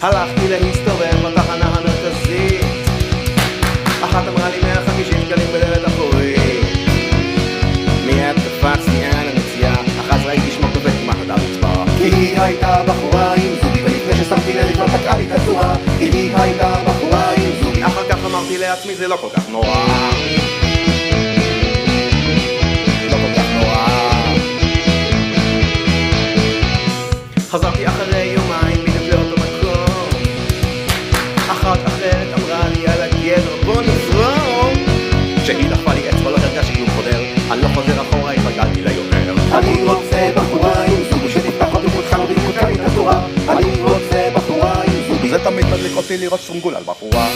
הלכתי להסתובב בתחנה המרכזית, אחת אמרה לי 150 שקלים בדלת אחורית. מיד קפצתי על הנציאה, אחת ראיתי שמוק בבית כמעט עד הרצפה. כי היא הייתה בחורה עם זוגי, ולפני ששמתי לב כבר תקעה לי את הצורה. כי היא הייתה בחורה עם זוגי, אחר כך אמרתי לעצמי זה לא כל כך נורא, לא כל כך נורא. חזרתי אחרי יומיים בדיוק לאותו מקום, אחת אחרת אמרה לי על הגבר בוא נזרום. כשהיא דחפה לי אצבע לא הרגשתי כלום חודר, אני לא חוזר אחורה, התרגלתי ליותר. אני רוצה בחורה עם זוג שתפתח אותי מולך ותקע לי את הצורה. אני רוצה בחורה עם זוג, זה תמיד מדליק אותי לראות סרונגול על בחורה.